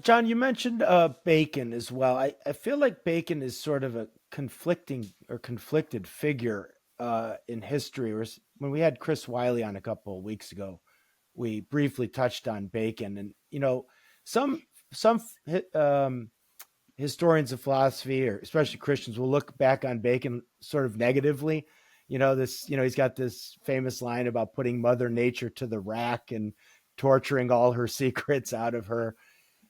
John, you mentioned Bacon as well. I feel like Bacon is sort of a conflicted figure in history. When we had Chris Wiley on a couple of weeks ago, we briefly touched on Bacon, and some some historians of philosophy, or especially Christians, will look back on Bacon sort of negatively. He's got this famous line about putting Mother Nature to the rack and torturing all her secrets out of her.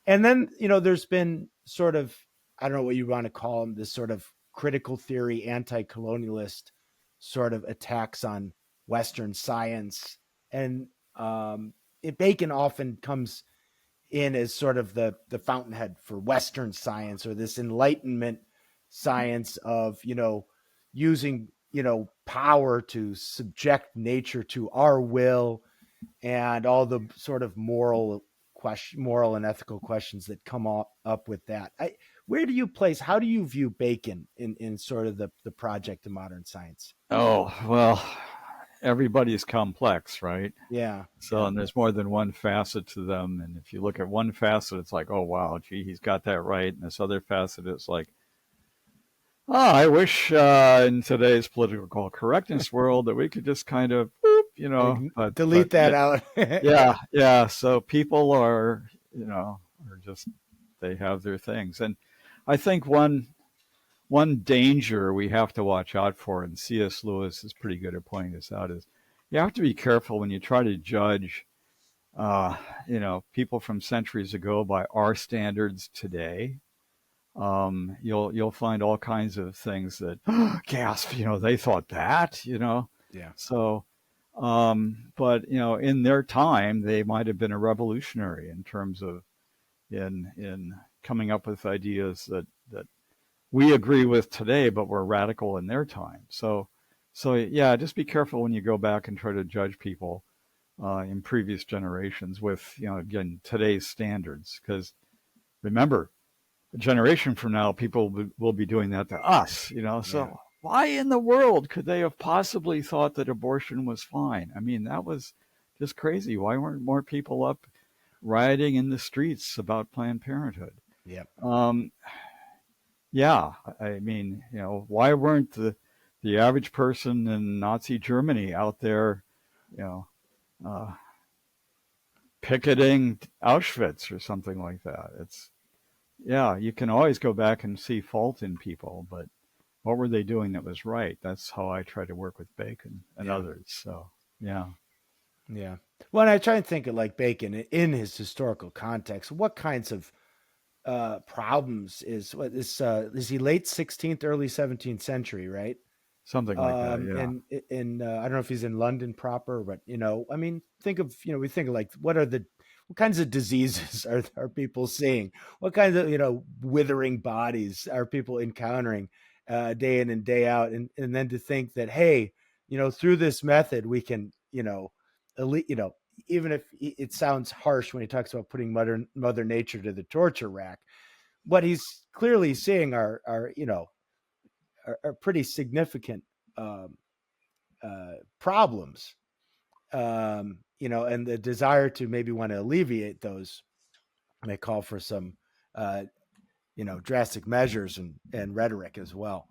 And then, there's been sort of, I don't know what you want to call them, this sort of critical theory, anti-colonialist sort of attacks on Western science. And Bacon often comes in as sort of the fountainhead for Western science, or this Enlightenment science of, using, power to subject nature to our will, and all the sort of moral and ethical questions that come up with that. Where do you place, how do you view Bacon in sort of the project of modern science? Oh, well, everybody's complex, right? Yeah. So, and there's more than one facet to them. And if you look at one facet, it's like, oh, wow, gee, he's got that right. And this other facet is like, oh, I wish in today's political correctness world that we could just kind of, delete that out. Yeah. So people are just, they have their things. And I think one danger we have to watch out for, and C.S. Lewis is pretty good at pointing this out, is you have to be careful when you try to judge, people from centuries ago by our standards today. You'll find all kinds of things that gasp, they thought that, Yeah. So, but in their time, they might have been a revolutionary in terms of in coming up with ideas that we agree with today, but were radical in their time. So yeah, just be careful when you go back and try to judge people in previous generations with, again, today's standards. Because remember, a generation from now, people will be doing that to us, So why in the world could they have possibly thought that abortion was fine? I mean, that was just crazy. Why weren't more people up rioting in the streets about Planned Parenthood? Yeah. Yeah, I mean, why weren't the average person in Nazi Germany out there, picketing Auschwitz or something like that? You can always go back and see fault in people, but what were they doing that was right? That's how I try to work with Bacon and others. So, yeah. Yeah. Well, and I try and think of like Bacon in his historical context. What kinds of problems is he late 16th, early 17th century, right? Something like that, yeah. And I don't know if he's in London proper, but I mean, think of we think of like what kinds of diseases are people seeing? What kinds of withering bodies are people encountering day in and day out? And then to think that, hey, through this method we can even if it sounds harsh when he talks about putting Mother Nature to the torture rack, what he's clearly seeing are pretty significant problems, and the desire to maybe want to alleviate those may call for some drastic measures and rhetoric as well.